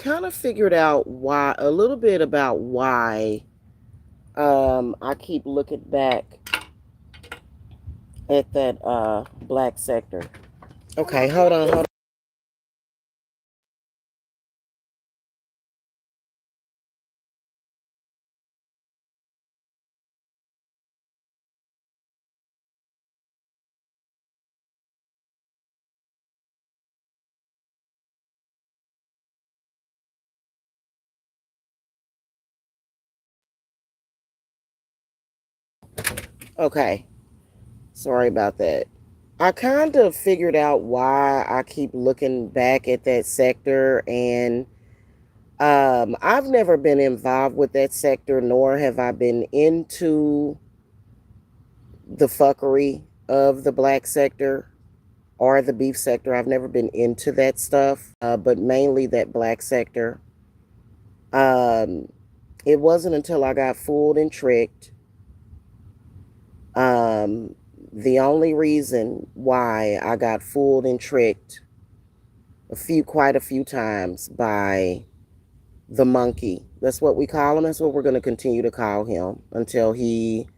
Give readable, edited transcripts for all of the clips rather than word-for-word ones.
kind of figured out why, a little bit about why I keep looking back at that black sector. Okay, hold on. Okay, sorry about that. I kind of figured out why I keep looking back at that sector, and I've never been involved with that sector, nor have I been into the fuckery of the black sector or the beef sector. I've never been into that stuff, but mainly that black sector. Um, it wasn't until I got fooled and tricked. Um, the only reason why I got fooled and tricked quite a few times by the monkey. That's what we call him. That's what we're going to continue to call him until he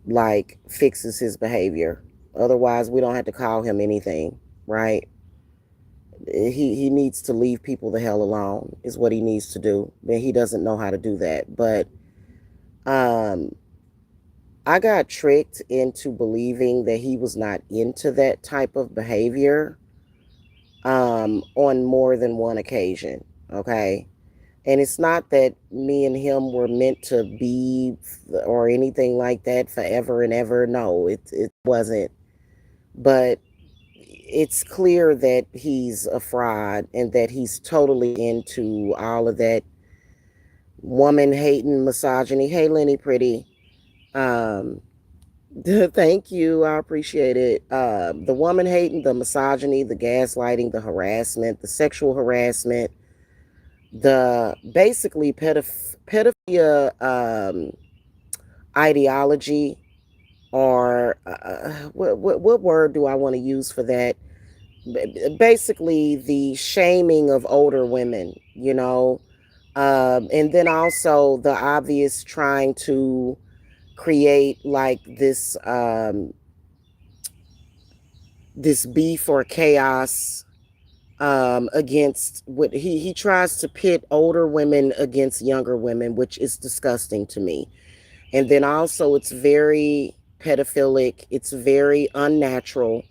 like fixes his behavior. Otherwise, we don't have to call him anything, right? He needs to leave people the hell alone is what he needs to do. And he doesn't know how to do that. But um I got tricked into believing that he was not into that type of behavior on more than one occasion. Okay. And it's not that me and him were meant to be or anything like that forever and ever. No, it wasn't. But it's clear that he's a fraud and that he's totally into all of that woman hating misogyny. Hey, Lenny, pretty. Um, thank you. I appreciate it. The woman hating, the misogyny, the gaslighting, the harassment, the sexual harassment, the basically pedophilia ideology, or what word do I want to use for that? Basically, the shaming of older women, and then also the obvious trying to create like this beef or chaos against what he tries to pit older women against younger women, which is disgusting to me. And then also it's very pedophilic, it's very unnatural.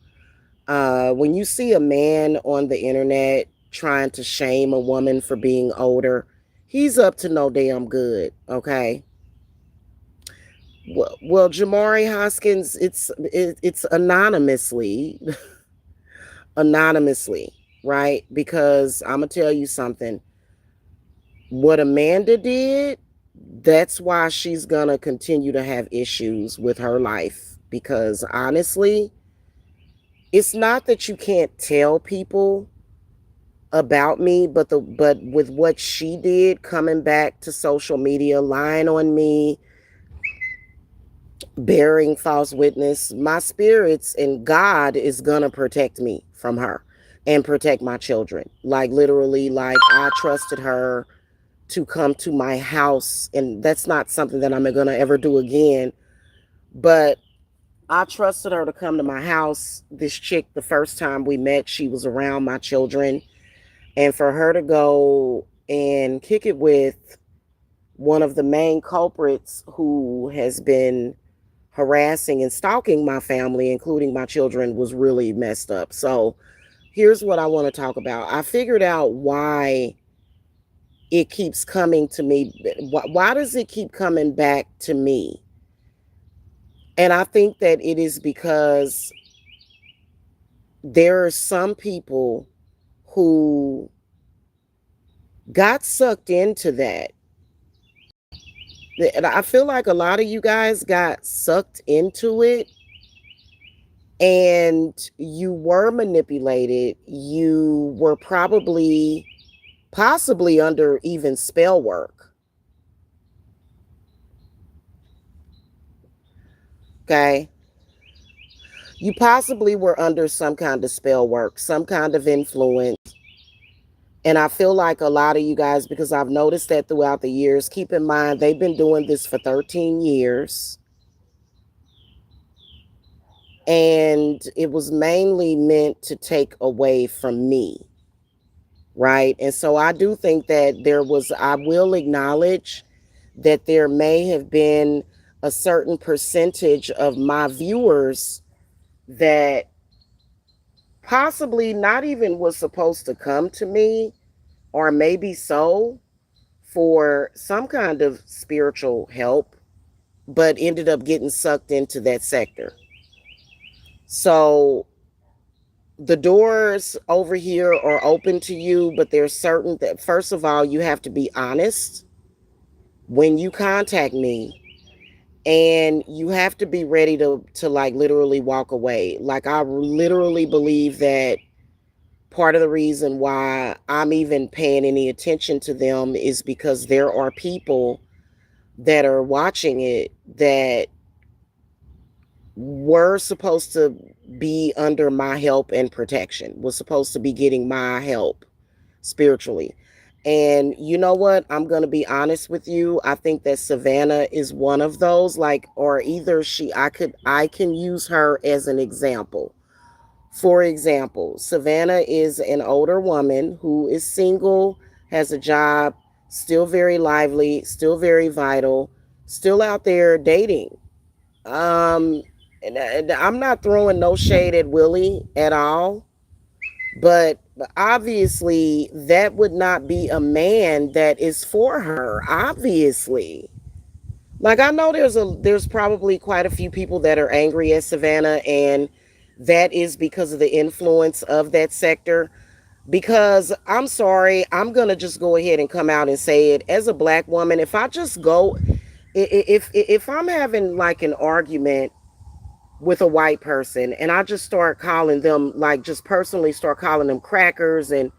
When you see a man on the internet trying to shame a woman for being older, he's up to no damn good, okay? Well, Jamari Hoskins, it's anonymously, anonymously, right? Because I'm gonna tell you something. What Amanda did, that's why she's gonna continue to have issues with her life. Because honestly, it's not that you can't tell people about me, but with what she did, coming back to social media, lying on me, bearing false witness, my spirits and God is gonna protect me from her and protect my children. Like literally, like I trusted her to come to my house, and that's not something that I'm gonna ever do again. But I trusted her to come to my house. This chick, the first time we met, she was around my children, and for her to go and kick it with one of the main culprits who has been harassing and stalking my family, including my children, was really messed up. So here's what I want to talk about. I figured out why it keeps coming to me. Why does it keep coming back to me? And I think that it is because there are some people who got sucked into that. And I feel like a lot of you guys got sucked into it and you were manipulated. You were possibly under even spell work. Okay. You possibly were under some kind of spell work, some kind of influence. And I feel like a lot of you guys, because I've noticed that throughout the years, keep in mind, they've been doing this for 13 years. And it was mainly meant to take away from me. Right. And so I do think that I will acknowledge that there may have been a certain percentage of my viewers that possibly not even was supposed to come to me, or maybe so, for some kind of spiritual help, but ended up getting sucked into that sector. So the doors over here are open to you, but there's certain that, first of all, you have to be honest when you contact me, and you have to be ready to like literally walk away. Like, I literally believe that part of the reason why I'm even paying any attention to them is because there are people that are watching it that were supposed to be under my help and protection, was supposed to be getting my help spiritually. And you know what? I'm going to be honest with you. I think that Savannah is one of those, like, or either I can use her as an example. For example, Savannah is an older woman who is single, has a job, still very lively, still very vital, still out there dating. Um, and I'm not throwing no shade at Willie at all, but obviously that would not be a man that is for her. Obviously, like, I know there's probably quite a few people that are angry at Savannah, and that is because of the influence of that sector. Because I'm sorry, I'm gonna just go ahead and come out and say it. As a black woman, if I just go, if I'm having like an argument with a white person, and I just start calling them, like, just personally start calling them crackers, and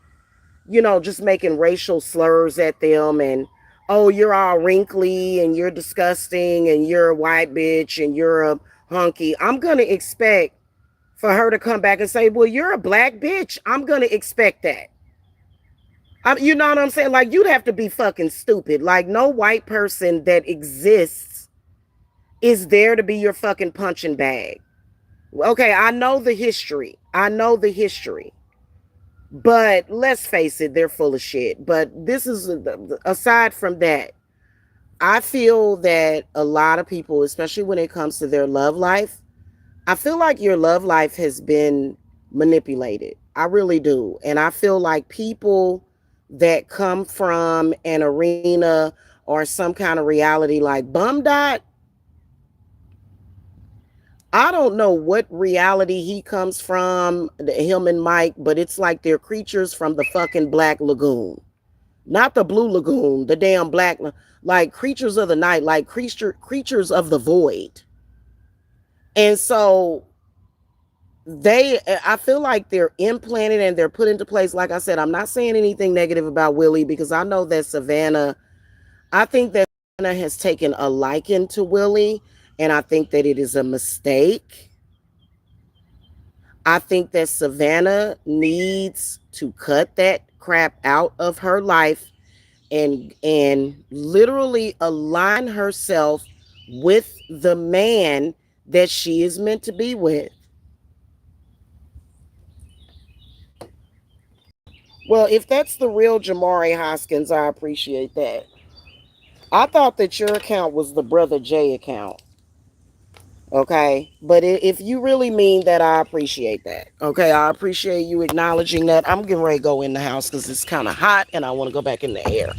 just making racial slurs at them, and, oh, you're all wrinkly and you're disgusting and you're a white bitch and you're a hunky, I'm going to expect for her to come back and say, well, you're a black bitch. I'm going to expect that. You know what I'm saying? Like, you'd have to be fucking stupid. Like, no white person that exists is there to be your fucking punching bag. Okay, I know the history. I know the history. But let's face it, they're full of shit. But this is, aside from that, I feel that a lot of people, especially when it comes to their love life, I feel like your love life has been manipulated. I really do. And I feel like people that come from an arena or some kind of reality like Bum Dot, I don't know what reality he comes from, him and Mike, but it's like they're creatures from the fucking Black Lagoon. Not the Blue Lagoon, the damn black, like creatures of the night, like creatures of the void. And so I feel like they're implanted and they're put into place. Like I said, I'm not saying anything negative about Willie, because I know that I think that Savannah has taken a liking to Willie, and I think that it is a mistake. I think that Savannah needs to cut that crap out of her life, and literally align herself with the man that she is meant to be with. Well, if that's the real Jamari Hoskins, I appreciate that. I thought that your account was the Brother J account. Okay. But if you really mean that, I appreciate that. Okay. I appreciate you acknowledging that. I'm getting ready to go in the house because it's kind of hot and I want to go back in the air.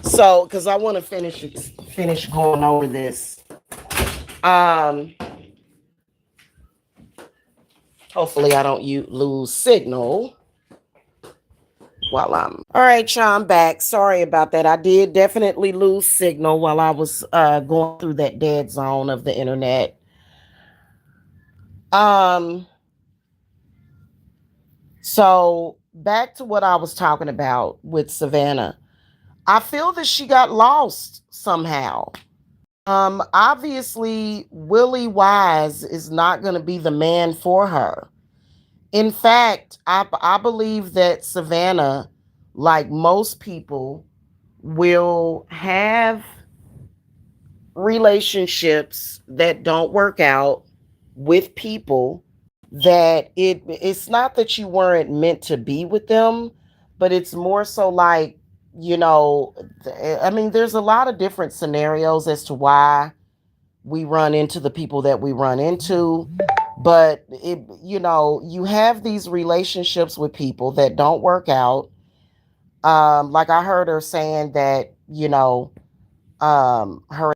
So, because I want to finish going over this. Um, Hopefully I don't lose signal while all right, y'all, I'm back. Sorry about that. I did definitely lose signal while I was going through that dead zone of the internet. Um, so back to what I was talking about with Savannah. I feel that she got lost somehow. Obviously Willie Wise is not going to be the man for her. In fact, I believe that Savannah like most people will have relationships that don't work out with people that it's not that you weren't meant to be with them, but it's more so like, you know, I mean, there's a lot of different scenarios as to why we run into the people that we run into. But you have these relationships with people that don't work out. Like I heard her saying that, her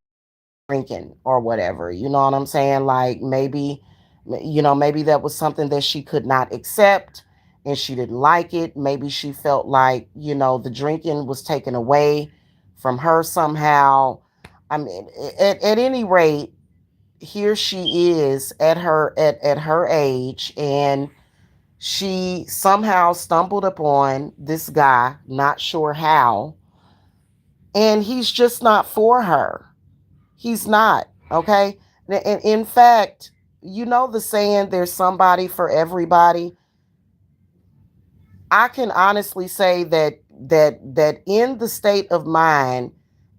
drinking or whatever. You know what I'm saying? Like maybe that was something that she could not accept and she didn't like it. Maybe she felt like, the drinking was taken away from her somehow. I mean, at any rate, here she is at her age, and she somehow stumbled upon this guy, not sure how, and he's just not for her. He's not, okay? And in fact, you know the saying, there's somebody for everybody. I can honestly say that in the state of mind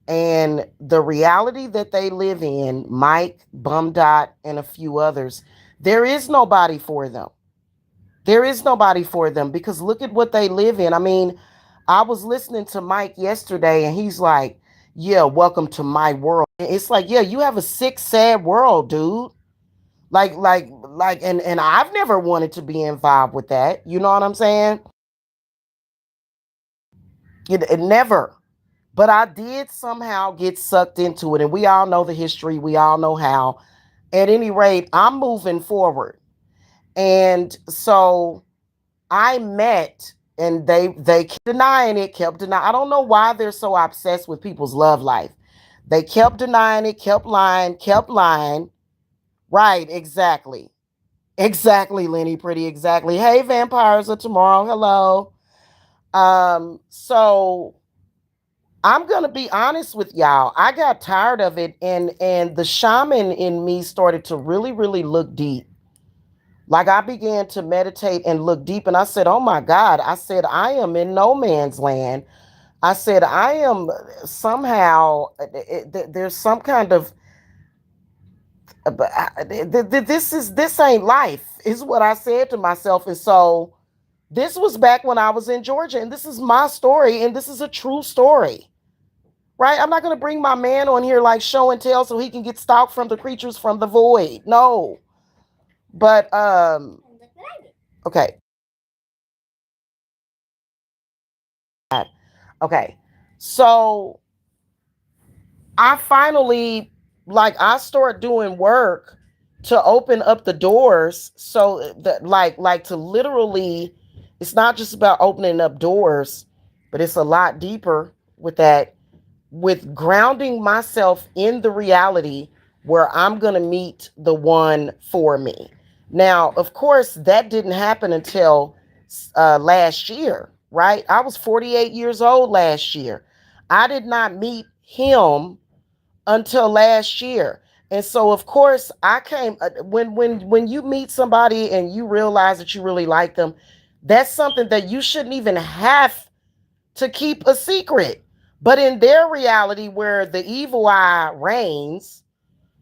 and the reality that they live in, Mike, Bumdot, and a few others, there is nobody for them. There is nobody for them because look at what they live in. I mean, I was listening to Mike yesterday and he's like, yeah, welcome to my world. It's like, yeah, you have a sick, sad world, dude. And I've never wanted to be involved with that. You know what I'm saying? It never. But I did somehow get sucked into it. And we all know the history. We all know how. At any rate, I'm moving forward. And so I met, and they kept denying it, kept denying. I don't know why they're so obsessed with people's love life. They kept denying it, kept lying, kept lying. Right, exactly. Exactly, Lenny, pretty exactly. Hey, vampires of tomorrow. Hello. So I'm gonna be honest with y'all. I got tired of it, and the shaman in me started to really, really look deep. Like I began to meditate and look deep, and I said, "Oh my God!" I said, "I am in no man's land." I said, "I am somehow there's some kind of this ain't life," is what I said to myself, and so this was back when I was in Georgia, and this is my story, and this is a true story. Right? I'm not going to bring my man on here like show and tell so he can get stalked from the creatures from the void. No. But okay. Okay. So I finally I start doing work to open up the doors so that to literally, it's not just about opening up doors, but it's a lot deeper with that, with grounding myself in the reality where I'm going to meet the one for me. Now, of course, that didn't happen until last year, right? I was 48 years old last year. I did not meet him until last year. And so of course I came when you meet somebody and you realize that you really like them, that's something that you shouldn't even have to keep a secret. But in their reality where the evil eye reigns,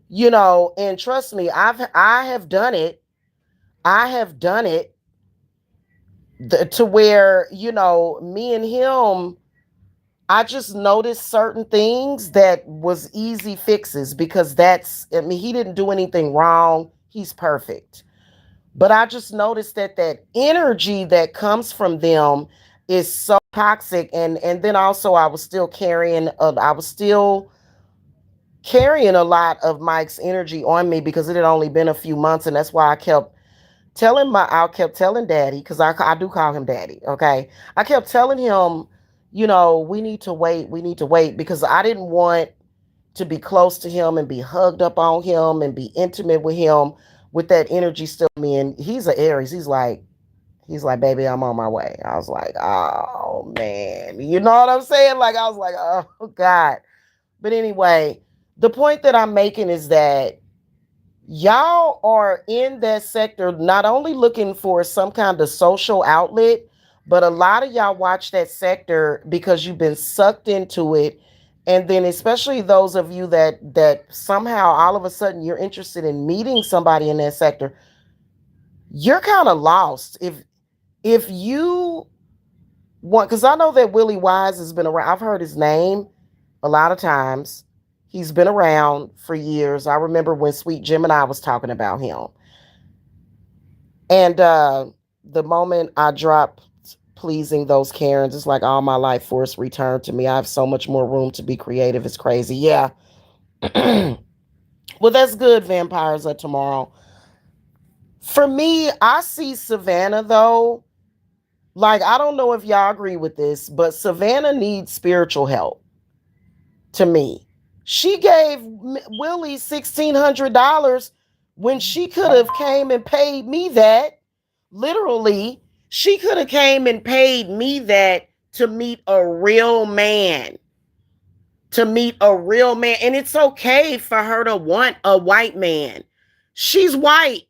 and trust me, I have done it. I have done it to where, me and him, I just noticed certain things that was easy fixes because I mean, he didn't do anything wrong. He's perfect. But I just noticed that energy that comes from them is so toxic. And then also I was still carrying a lot of Mike's energy on me because it had only been a few months. And that's why I kept telling daddy, because I do call him daddy. Okay. I kept telling him, we need to wait because I didn't want to be close to him and be hugged up on him and be intimate with him with that energy still in me. And he's an Aries. He's like, baby, I'm on my way. I was like, oh man. You know what I'm saying? Like, I was like, oh God. But anyway, the point that I'm making is that y'all are in that sector not only looking for some kind of social outlet, But a lot of y'all watch that sector because you've been sucked into it. And then especially those of you that somehow all of a sudden you're interested in meeting somebody in that sector, you're kind of lost. If you want, because I know that Willie Wise has been around. I've heard his name a lot of times. He's been around for years. I remember when Sweet Gemini was talking about him. And the moment I dropped pleasing those Karens, it's like all my life force returned to me. I have so much more room to be creative. It's crazy. Yeah. Well, that's good, Vampires of Tomorrow. For me, I see Savannah though. Like, I don't know if y'all agree with this, but Savannah needs spiritual help to me. She gave Willie $1,600 when she could have came and paid me that. Literally, she could have came and paid me that to meet a real man. To meet a real man. And it's okay for her to want a white man. She's white.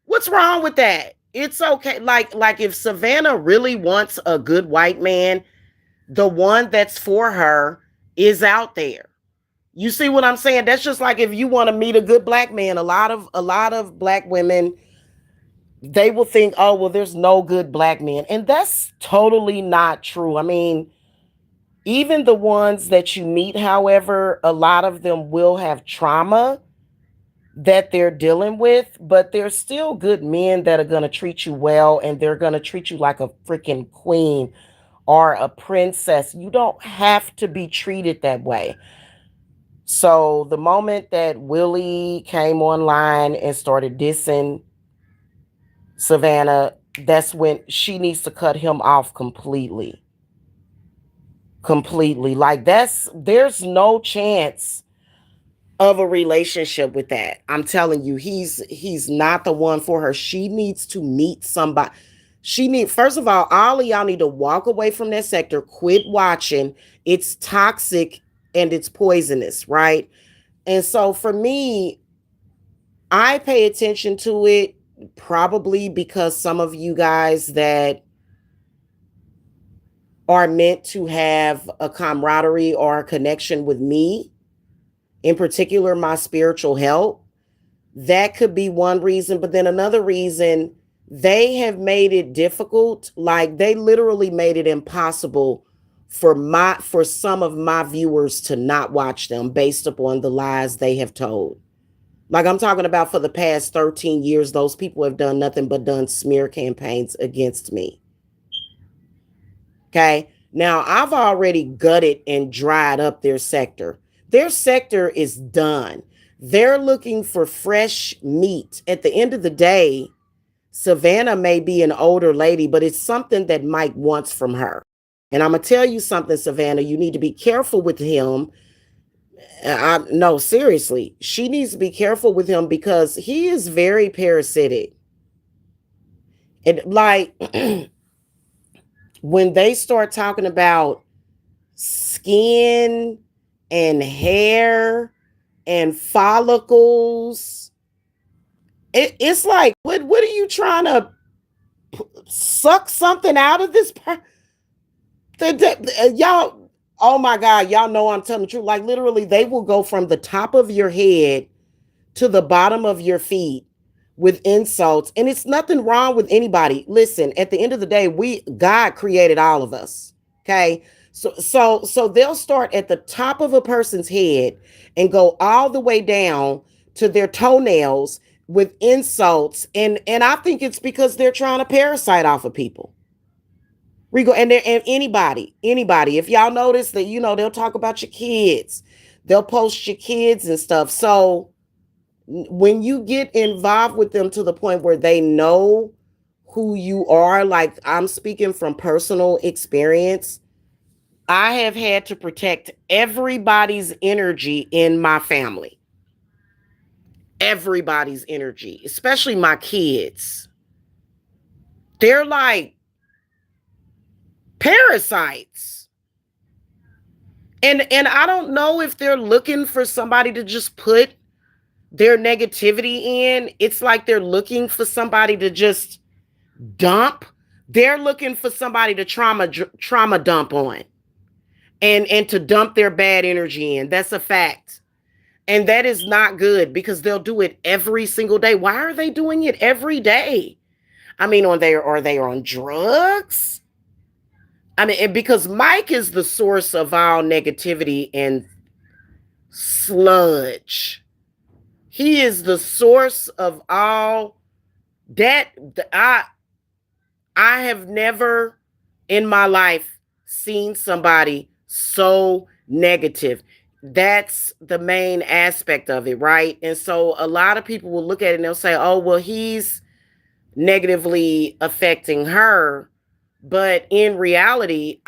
What's wrong with that? It's okay. Like if Savannah really wants a good white man, the one that's for her is out there. You see what I'm saying? That's just like if you want to meet a good black man. A lot of black women, they will think, oh, well, there's no good black men. And that's totally not true. I mean, even the ones that you meet, however, a lot of them will have trauma that they're dealing with, but there's still good men that are going to treat you well and they're going to treat you like a freaking queen or a princess. You don't have to be treated that way. So the moment that Willie came online and started dissing Savannah, that's when she needs to cut him off completely. Completely. Like there's no chance of a relationship with that. I'm telling you, he's not the one for her. She needs to meet somebody. She need first of all of y'all need to walk away from that sector, quit watching. It's toxic and it's poisonous, right? And so for me, I pay attention to it probably because some of you guys that are meant to have a camaraderie or a connection with me, in particular my spiritual help, that could be one reason. But then another reason, they have made it difficult. Like they literally made it impossible for some of my viewers to not watch them based upon the lies they have told. Like I'm talking about for the past 13 years, those people have done nothing but done smear campaigns against me. Okay. Now I've already gutted and dried up their sector. Their sector is done. They're looking for fresh meat. At the end of the day, Savannah may be an older lady, but it's something that Mike wants from her. And I'm going to tell you something, Savannah. You need to be careful with him. No, seriously. She needs to be careful with him because he is very parasitic. And like, when they start talking about skin and hair and follicles, it's like, what are you trying to suck something out of this y'all? Oh my god, y'all know I'm telling the truth. Like literally they will go from the top of your head to the bottom of your feet with insults, and it's nothing wrong with anybody. Listen, at the end of the day, God created all of us. Okay. So they'll start at the top of a person's head and go all the way down to their toenails with insults, and I think it's because they're trying to parasite off of people. Rigo, and anybody. If y'all notice that, they'll talk about your kids, they'll post your kids and stuff. So when you get involved with them to the point where they know who you are, like I'm speaking from personal experience, I have had to protect everybody's energy in my family. Everybody's energy, especially my kids. They're like parasites. And I don't know if they're looking for somebody to just put their negativity in. It's like they're looking for somebody to just dump They're looking for somebody to trauma dump on, and to dump their bad energy in. That's a fact. And that is not good because they'll do it every single day. Why are they doing it every day? I mean, are they on drugs? I mean, because Mike is the source of all negativity and sludge. He is the source of all that. I have never in my life seen somebody so negative. That's the main aspect of it, right? And so a lot of people will look at it and they'll say, "Oh, well, he's negatively affecting her." But in reality,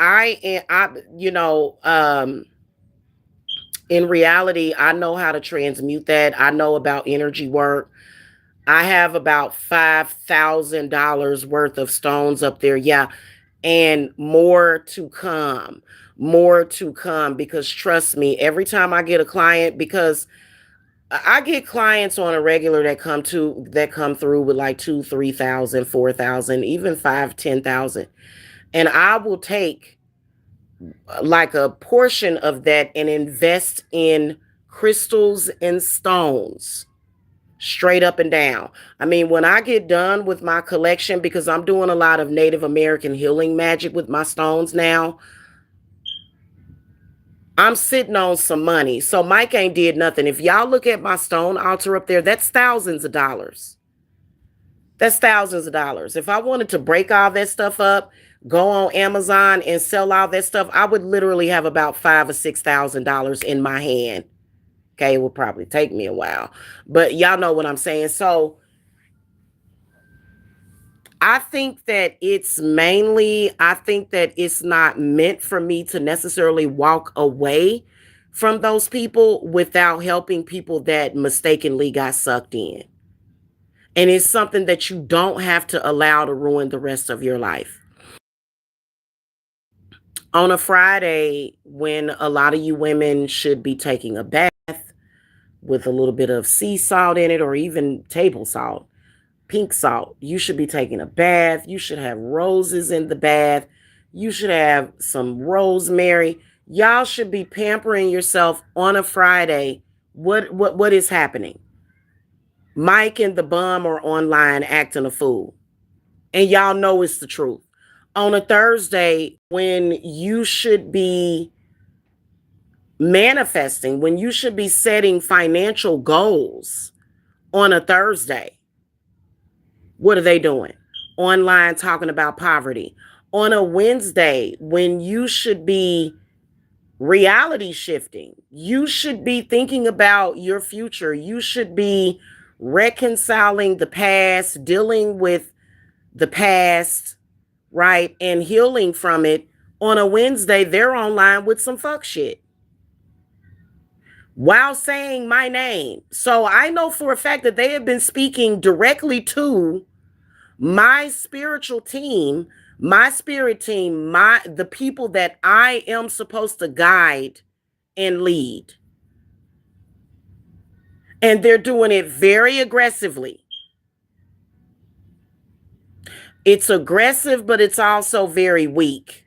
in reality, I know how to transmute that. I know about energy work. I have about $5,000 worth of stones up there. Yeah. And more to come. More to come. Because trust me, every time I get a client, because I get clients on a regular that come through with like 2, 3,000, 4,000, even 5, 10,000. And I will take like a portion of that and invest in crystals and stones, straight up and down. I mean, when I get done with my collection, because I'm doing a lot of Native American healing magic with my stones now, I'm sitting on some money. So Mike ain't did nothing. If y'all look at my stone altar up there, that's thousands of dollars. That's thousands of dollars. If I wanted to break all that stuff up, go on Amazon and sell all that stuff, I would literally have about $5,000 or $6,000 in my hand. Okay, it would probably take me a while, but y'all know what I'm saying. So I think that it's not meant for me to necessarily walk away from those people without helping people that mistakenly got sucked in. And it's something that you don't have to allow to ruin the rest of your life. On a Friday, when a lot of you women should be taking a bath with a little bit of sea salt in it or even table salt, pink salt, you should be taking a bath. You should have roses in the bath. You should have some rosemary. Y'all should be pampering yourself on a Friday. What is happening? Mike and the bum are online acting a fool. And y'all know it's the truth. On a Thursday, when you should be manifesting, when you should be setting financial goals on a Thursday, what are they doing? Online talking about poverty. On a Wednesday, when you should be reality shifting, you should be thinking about your future. You should be reconciling the past, dealing with the past, right? And healing from it. On a Wednesday, they're online with some fuck shit while saying my name. So I know for a fact that they have been speaking directly to my spiritual team, my spirit team, the people that I am supposed to guide and lead. And they're doing it very aggressively. It's aggressive, but it's also very weak.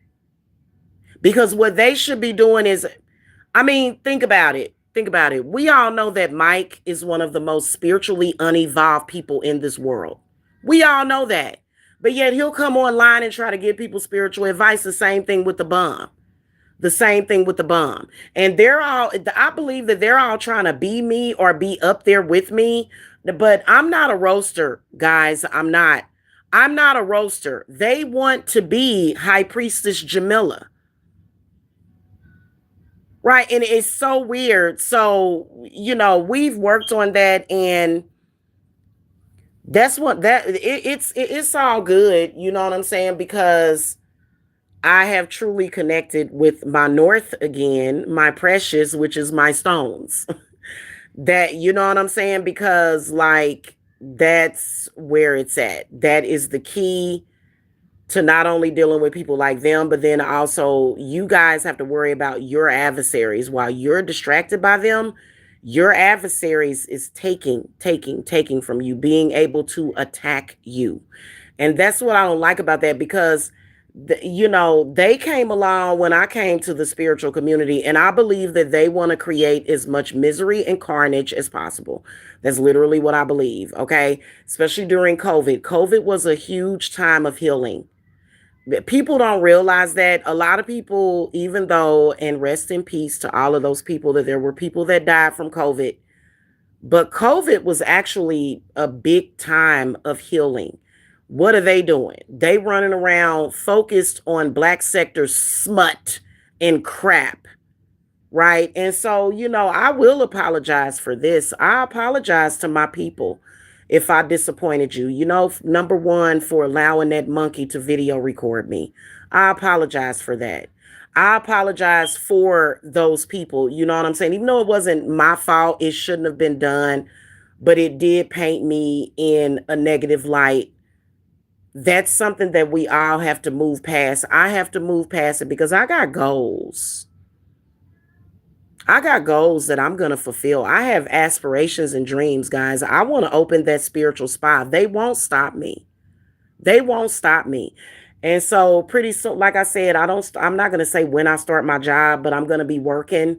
Because what they should be doing is, I mean, think about it. Think about it. We all know that Mike is one of the most spiritually unevolved people in this world. We all know that. But yet he'll come online and try to give people spiritual advice. The same thing with the bomb. The same thing with the bomb. And I believe that they're all trying to be me or be up there with me. But I'm not a roaster, guys. I'm not. I'm not a roaster. They want to be High Priestess Jamila. Right. And it's so weird. So, we've worked on that, and that's what it's all good. You know what I'm saying? Because I have truly connected with my North again, my precious, which is my stones. That, you know what I'm saying? Because like, that's where it's at. That is the key to not only dealing with people like them, but then also you guys have to worry about your adversaries while you're distracted by them. Your adversaries is taking from you, being able to attack you. And that's what I don't like about that, because they came along when I came to the spiritual community, and I believe that they want to create as much misery and carnage as possible. That's literally what I believe, okay? Especially during COVID. COVID was a huge time of healing. People don't realize that. A lot of people, even though, and rest in peace to all of those people, that there were people that died from COVID, but COVID was actually a big time of healing. What are they doing? They running around focused on black sector smut and crap, right? And so, I will apologize for this. I apologize to my people if I disappointed you. Number one, for allowing that monkey to video record me. I apologize for that. I apologize for those people. You know what I'm saying? Even though it wasn't my fault, it shouldn't have been done, but it did paint me in a negative light. That's something that we all have to move past. I have to move past it because I got goals. I got goals that I'm going to fulfill. I have aspirations and dreams, guys. I want to open that spiritual spa. They won't stop me. They won't stop me. And so pretty soon, like I said, I'm not going to say when I start my job, but I'm going to be working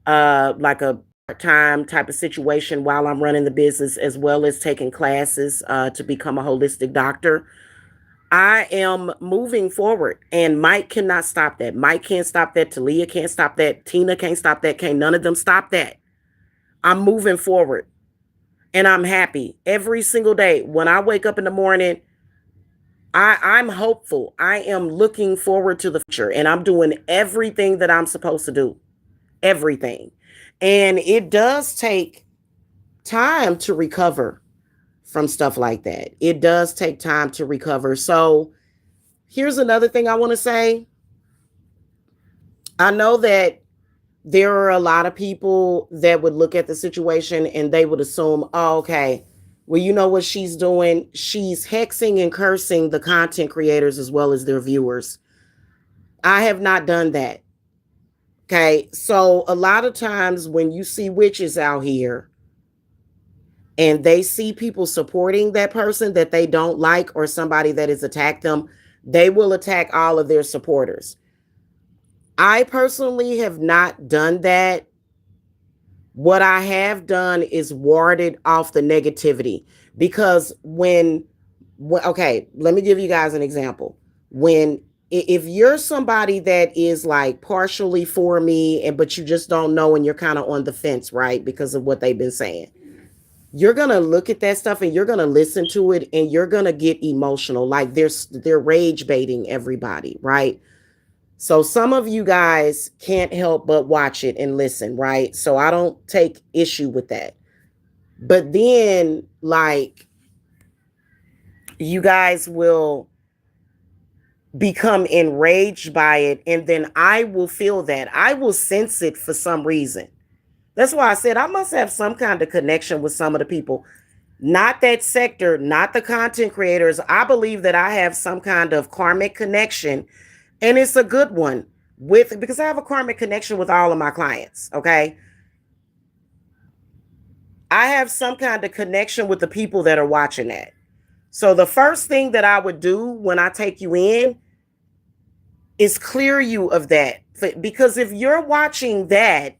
like a part-time type of situation while I'm running the business, as well as taking classes to become a holistic doctor. I am moving forward, and Mike cannot stop that. Mike can't stop that. Talia can't stop that. Tina can't stop that. Can't none of them stop that. I'm moving forward, and I'm happy every single day. When I wake up in the morning, I'm hopeful. I am looking forward to the future, and I'm doing everything that I'm supposed to do. Everything. And it does take time to recover from stuff like that. It does take time to recover. So here's another thing I want to say. I know that there are a lot of people that would look at the situation and they would assume, oh, okay, well, you know what she's doing? She's hexing and cursing the content creators as well as their viewers. I have not done that. Okay. So a lot of times when you see witches out here and they see people supporting that person that they don't like, or somebody that has attacked them, they will attack all of their supporters. I personally have not done that. What I have done is warded off the negativity, because okay, let me give you guys an example. If you're somebody that is like partially for me, but you just don't know, and you're kind of on the fence, right? Because of what they've been saying, you're going to look at that stuff and you're going to listen to it and you're going to get emotional. Like they're rage baiting everybody, right? So some of you guys can't help but watch it and listen, right? So I don't take issue with that. But then, like, you guys will become enraged by it, and then I will feel that. I will sense it for some reason. That's why I said I must have some kind of connection with some of the people. Not that sector, not the content creators. I believe that I have some kind of karmic connection, and it's a good one, because I have a karmic connection with all of my clients, okay? I have some kind of connection with the people that are watching that. So the first thing that I would do when I take you in is clear you of that. Because if you're watching that,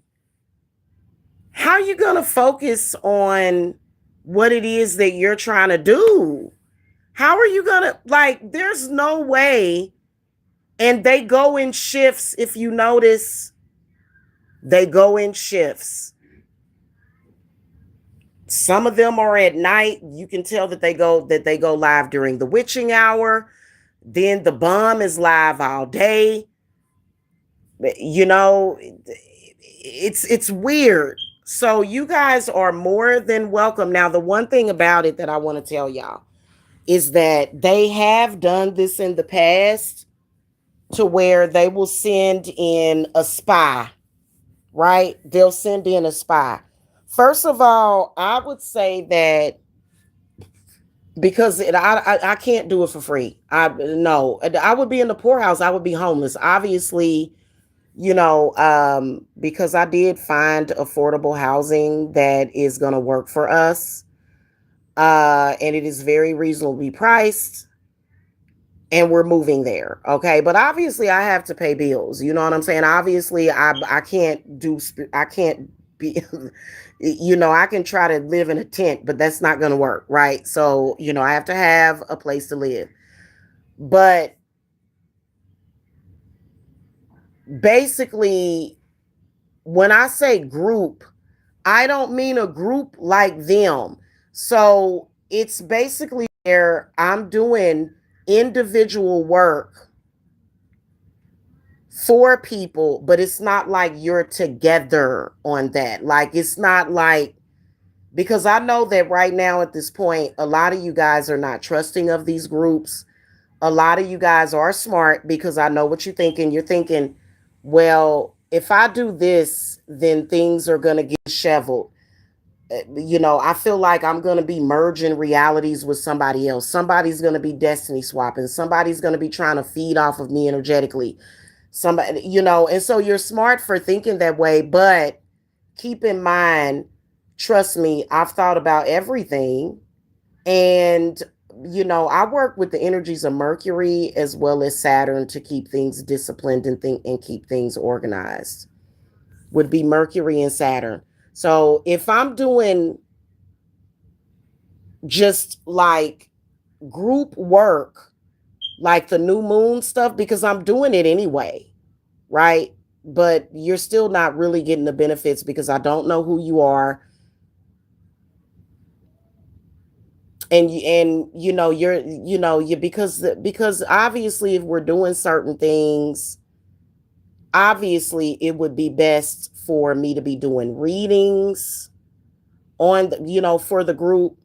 how are you going to focus on what it is that you're trying to do? How are you going to, like, there's no way. And they go in shifts. If you notice, they go in shifts. Some of them are at night. You can tell that they go live during the witching hour. Then the bomb is live all day. It's weird. So you guys are more than welcome. Now, the one thing about it that I want to tell y'all is that they have done this in the past, to where they will send in a spy, right? They'll send in a spy. First of all, I would say that, because I can't do it for free. No, I would be in the poorhouse. I would be homeless. Obviously, because I did find affordable housing that is going to work for us. And it is very reasonably priced. and we're moving there. Okay. But obviously I have to pay bills. You know what I'm saying? Obviously I can't do, I can't be, I can try to live in a tent, but that's not going to work. Right. So, I have to have a place to live. But basically, when I say group, I don't mean a group like them. So it's basically where I'm doing individual work for people, but it's not like you're together on that. Like, it's not like, because I know that right now at this point, a lot of you guys are not trusting of these groups. A lot of you guys are smart, because I know what you're thinking. You're thinking, well, if I do this, then things are going to get shoveled. I feel like I'm going to be merging realities with somebody else. Somebody's going to be destiny swapping. Somebody's going to be trying to feed off of me energetically. Somebody, and so you're smart for thinking that way, but keep in mind, trust me, I've thought about everything. And, I work with the energies of Mercury as well as Saturn to keep things disciplined and keep things organized. Would be Mercury and Saturn. So if I'm doing just like group work, like the new moon stuff, because I'm doing it anyway, right? But you're still not really getting the benefits because I don't know who you are. And because obviously if we're doing certain things, obviously it would be best for me to be doing readings on for the group.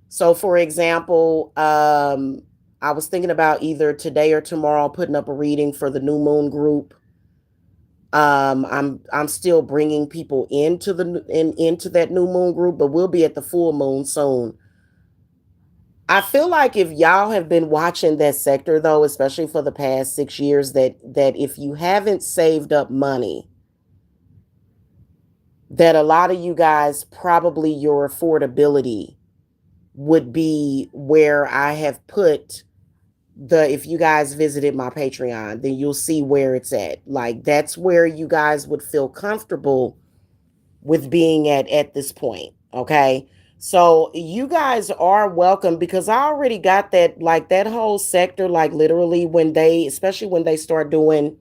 So for example, I was thinking about either today or tomorrow putting up a reading for the new moon group. I'm still bringing people into that new moon group, but we'll be at the full moon soon. I feel like if y'all have been watching that sector though, especially for the past 6 years, that if you haven't saved up money, that a lot of you guys, probably your affordability would be where I have put if you guys visited my Patreon, then you'll see where it's at. Like, that's where you guys would feel comfortable with being at this point. Okay. So you guys are welcome, because I already got that, like that whole sector, like literally especially when they start doing,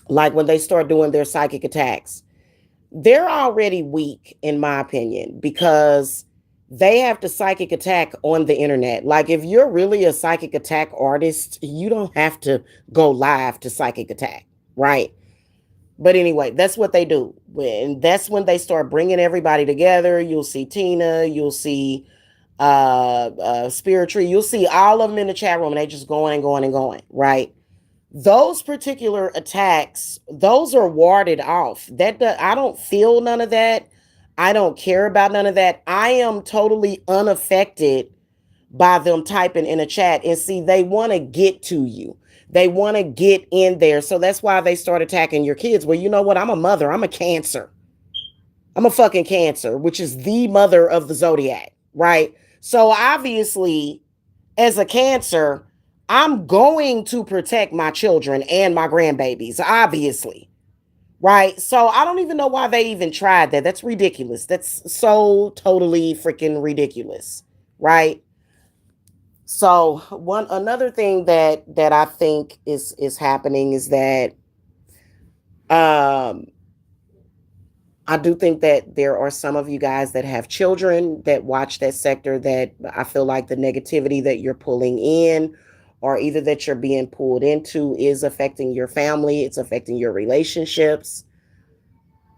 their psychic attacks, they're already weak, in my opinion, because they have to psychic attack on the internet. Like, if you're really a psychic attack artist, you don't have to go live to psychic attack, right? But anyway, that's what they do. And that's when they start bringing everybody together. You'll see Tina, you'll see Spirit Tree, you'll see all of them in the chat room, and they just going and going and going, right? Those particular attacks, those are warded off. I don't feel none of that. I don't care about none of that. I am totally unaffected by them typing in a chat. And see, they want to get to you. They want to get in there. So that's why they start attacking your kids. Well, you know what? I'm a mother. I'm a Cancer. I'm a fucking Cancer, which is the mother of the zodiac, right? So obviously, as a Cancer, I'm going to protect my children and my grandbabies, obviously. Right. So I don't even know why they even tried that. That's ridiculous. That's so totally freaking ridiculous. Right. So another thing that I think is happening is that um I do think that there are some of you guys that have children that watch that sector, that I feel like the negativity that you're pulling in, or either that you're being pulled into, is affecting your family, it's affecting your relationships.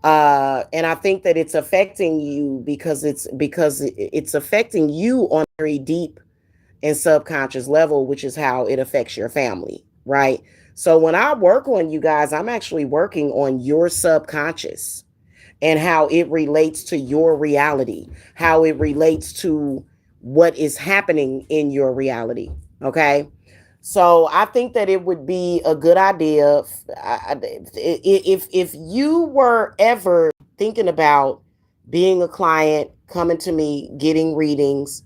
And I think that it's affecting you because it's affecting you on a very deep and subconscious level, which is how it affects your family, right? So when I work on you guys, I'm actually working on your subconscious and how it relates to your reality, how it relates to what is happening in your reality. Okay. So I think that it would be a good idea if you were ever thinking about being a client, coming to me, getting readings,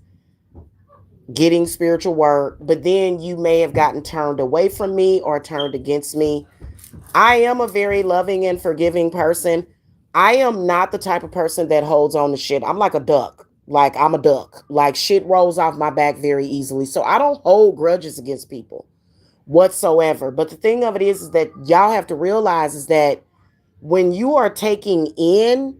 getting spiritual work, but then you may have gotten turned away from me or turned against me. I am a very loving and forgiving person. I am not the type of person that holds on to shit. I'm like a duck. Like I'm a duck. Like shit rolls off my back very easily. So I don't hold grudges against people whatsoever. But the thing of it is that y'all have to realize is that when you are taking in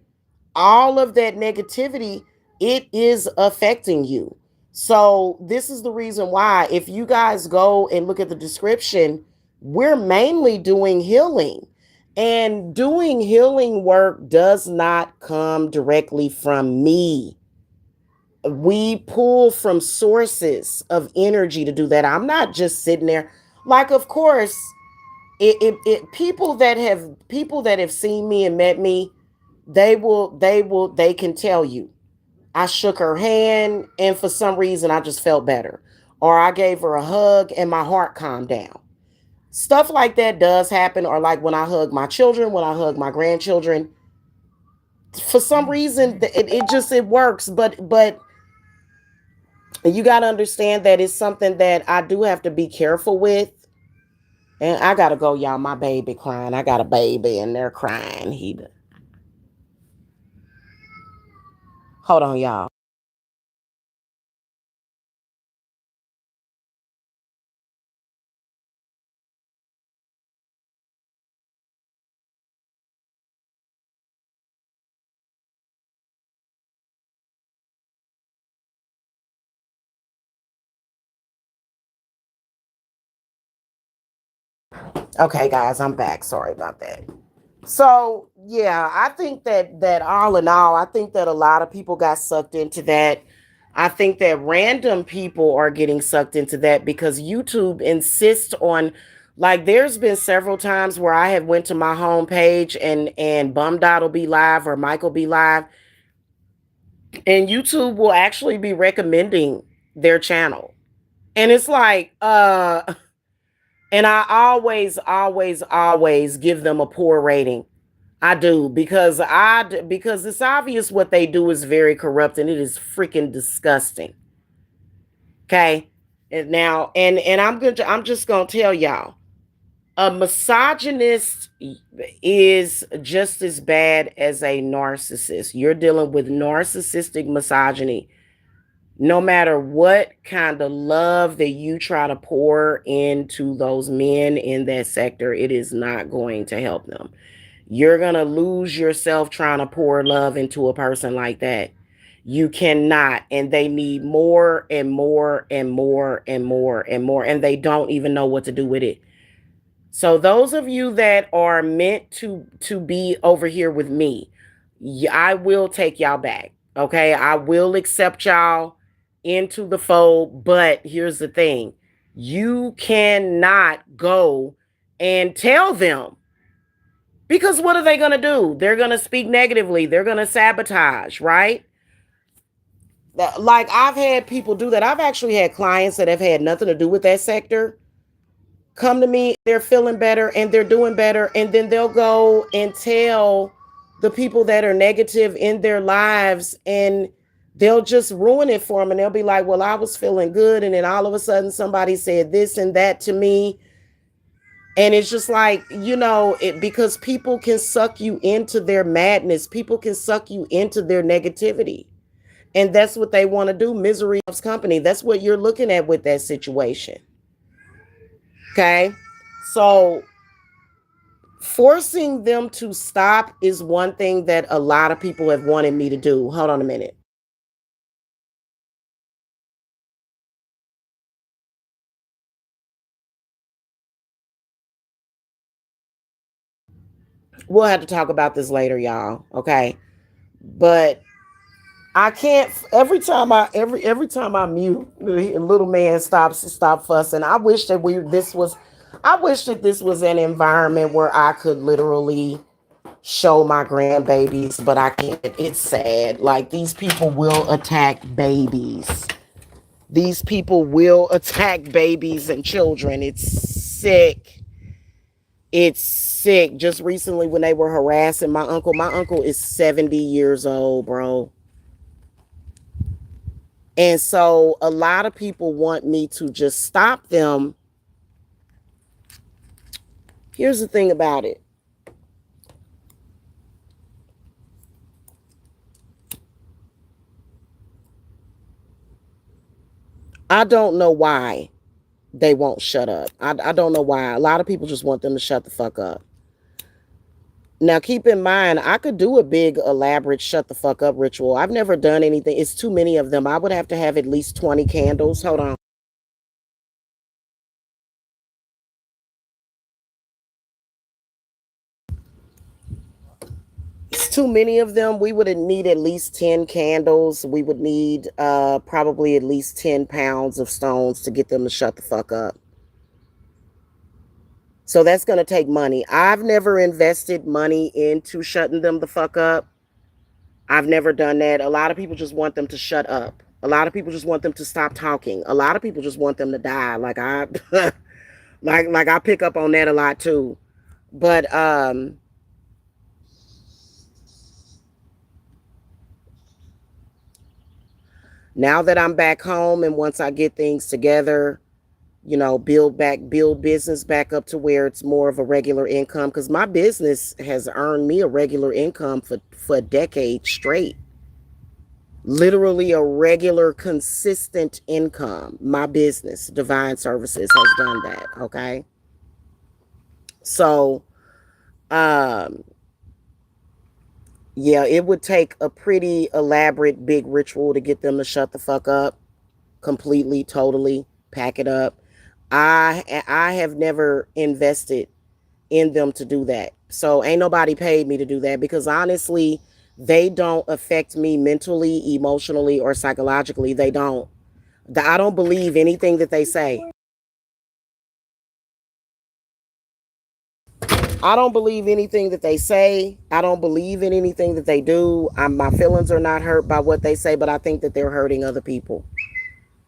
all of that negativity, it is affecting you. So, this is the reason why, if you guys go and look at the description, we're mainly doing healing. And doing healing work does not come directly from me. We pull from sources of energy to do that. I'm not just sitting there. Like, of course, people that have seen me and met me, they can tell you I shook her hand and for some reason I just felt better, or I gave her a hug and my heart calmed down. Stuff like that does happen. Or like when I hug my children, when I hug my grandchildren, for some reason it works. But you got to understand that it's something that I do have to be careful with. And I gotta go, y'all. My baby crying. I got a baby and they're crying. Hold on, y'all. Okay, guys, I'm back. Sorry about that. So yeah, I think that all in all, I think that a lot of people got sucked into that. I think that random people are getting sucked into that because YouTube insists on, like, there's been several times where I have went to my homepage and Bum Dot will be live or Michael be live, and YouTube will actually be recommending their channel. And it's like, and I always give them a poor rating. I do because it's obvious what they do is very corrupt and it is freaking disgusting. Okay, and now I'm just gonna tell y'all, a misogynist is just as bad as a narcissist. You're dealing with narcissistic misogyny. No matter what kind of love that you try to pour into those men in that sector, it is not going to help them. You're going to lose yourself trying to pour love into a person like that. You cannot. And they need more and more and more and more and more. And they don't even know what to do with it. So those of you that are meant to be over here with me, I will take y'all back. Okay? I will accept y'all into the fold, but here's the thing. You cannot go and tell them, because what are they going to do? They're going to speak negatively. They're going to sabotage, right? Like I've had people do that. I've actually had clients that have had nothing to do with that sector come to me, they're feeling better and they're doing better, and then they'll go and tell the people that are negative in their lives, and they'll just ruin it for them. And they'll be like, well, I was feeling good, and then all of a sudden somebody said this and that to me. And it's just like, because people can suck you into their madness. People can suck you into their negativity. And that's what they want to do. Misery loves company. That's what you're looking at with that situation. Okay. So forcing them to stop is one thing that a lot of people have wanted me to do. Hold on a minute. We'll have to talk about this later, y'all. Okay. But I can't, every time I mute, the little man stop fussing. I wish that this was an environment where I could literally show my grandbabies, but I can't. It's sad. Like, these people will attack babies. These people will attack babies and children. It's sick. It's sick. Just recently, when they were harassing my uncle is 70 years old, bro. And so a lot of people want me to just stop them. Here's the thing about it. I don't know why they won't shut up. I don't know why. A lot of people just want them to shut the fuck up. Now, keep in mind, I could do a big, elaborate shut the fuck up ritual. I've never done anything. It's too many of them. I would have to have at least 20 candles. Hold on. It's too many of them. We would need at least 10 candles. We would need probably at least 10 pounds of stones to get them to shut the fuck up. So that's going to take money. I've never invested money into shutting them the fuck up. I've never done that. A lot of people just want them to shut up. A lot of people just want them to stop talking. A lot of people just want them to die. Like I like I pick up on that a lot too. But now that I'm back home and once I get things together, build business back up to where it's more of a regular income, because my business has earned me a regular income for a decade straight. Literally a regular, consistent income. My business, Divine Services, has done that. Okay. So, um, yeah, it would take a pretty elaborate, big ritual to get them to shut the fuck up completely, totally, pack it up. I have never invested in them to do that. So ain't nobody paid me to do that, because honestly, they don't affect me mentally, emotionally, or psychologically. They don't. I don't believe anything that they say. I don't believe anything that they say. I don't believe in anything that they do. My feelings are not hurt by what they say, but I think that they're hurting other people.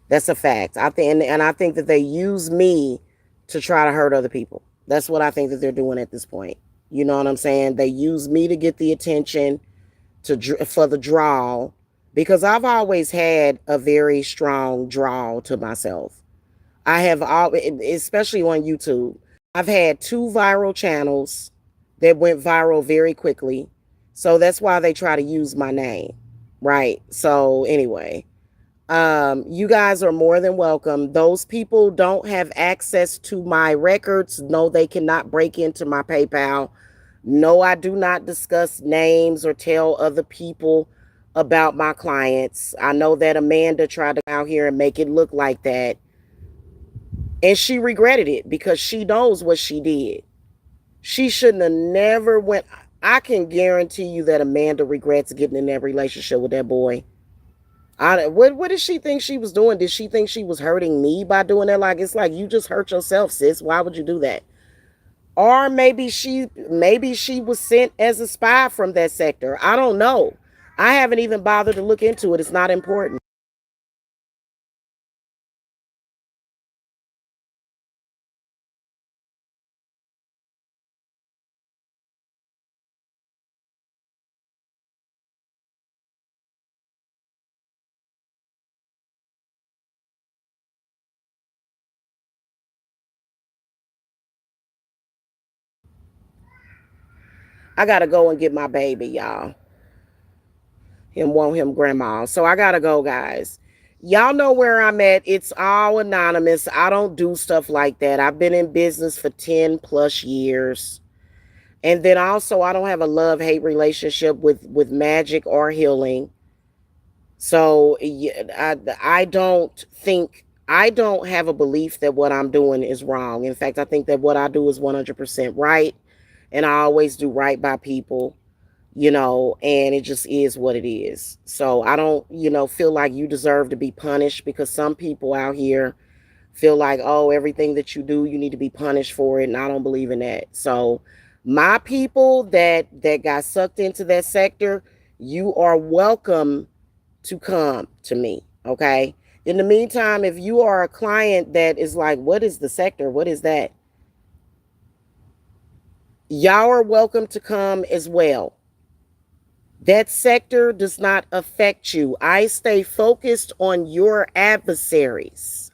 That's a fact. I think, and I think that they use me to try to hurt other people. That's what I think that they're doing at this point. You know what I'm saying? They use me to get the attention, for the draw, because I've always had a very strong draw to myself. I have all, especially on YouTube. I've had two viral channels that went viral very quickly. So that's why they try to use my name. Right. So anyway, you guys are more than welcome. Those people don't have access to my records. No, they cannot break into my PayPal. No, I do not discuss names or tell other people about my clients. I know that Amanda tried to come out here and make it look like that. And she regretted it because she knows what she did. She shouldn't have never went. I can guarantee you that Amanda regrets getting in that relationship with that boy. What did she think she was doing? Did she think she was hurting me by doing that? Like, it's like, you just hurt yourself, sis. Why would you do that? Or maybe she was sent as a spy from that sector. I don't know. I haven't even bothered to look into it. It's not important. I gotta go and get my baby, y'all. Him want him grandma. So I gotta go, guys. Y'all know where I'm at. It's all anonymous. I don't do stuff like that. I've been in business for 10 plus years. And then also, I don't have a love-hate relationship with magic or healing. So yeah, I don't have a belief that what I'm doing is wrong. In fact, I think that what I do is 100% right, and I always do right by people, and it just is what it is. So I don't, feel like you deserve to be punished, because some people out here feel like, oh, everything that you do, you need to be punished for it, and I don't believe in that. So my people that got sucked into that sector, you are welcome to come to me. Okay. In the meantime, if you are a client that is like, what is the sector? What is that? Y'all are welcome to come as well. That sector does not affect you. I stay focused on your adversaries.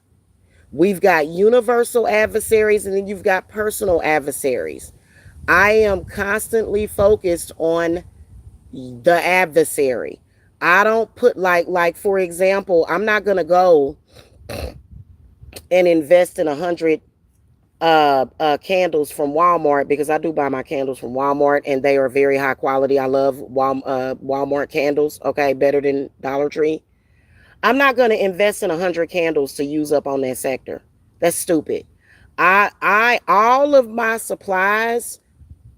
We've got universal adversaries and then you've got personal adversaries. I am constantly focused on the adversary. I don't put like for example, I'm not gonna go and invest in 100 candles from Walmart because I do buy my candles from Walmart and they are very high quality. I love Walmart candles. Okay, better than Dollar Tree. I'm not gonna invest in 100 candles to use up on that sector. That's stupid. All of my supplies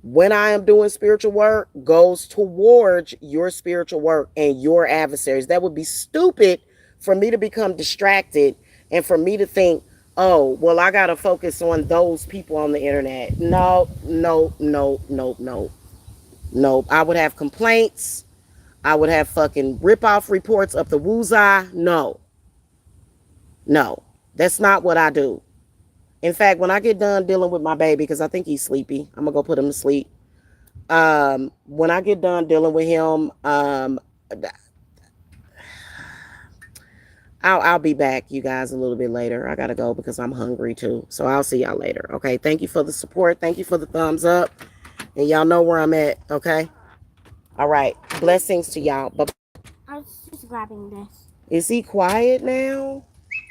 when I am doing spiritual work goes towards your spiritual work and your adversaries. That would be stupid for me to become distracted and for me to think, oh, well, I got to focus on those people on the internet. No, no, no, no, no, no. I would have complaints. I would have fucking rip off reports up the woozah. No, no, that's not what I do. In fact, when I get done dealing with my baby, because I think he's sleepy, I'm gonna go put him to sleep. When I get done dealing with him, I'll be back, you guys, a little bit later. I gotta go because I'm hungry too. So I'll see y'all later. Okay. Thank you for the support. Thank you for the thumbs up. And y'all know where I'm at. Okay. All right. Blessings to y'all. But I was just grabbing this. is he quiet now?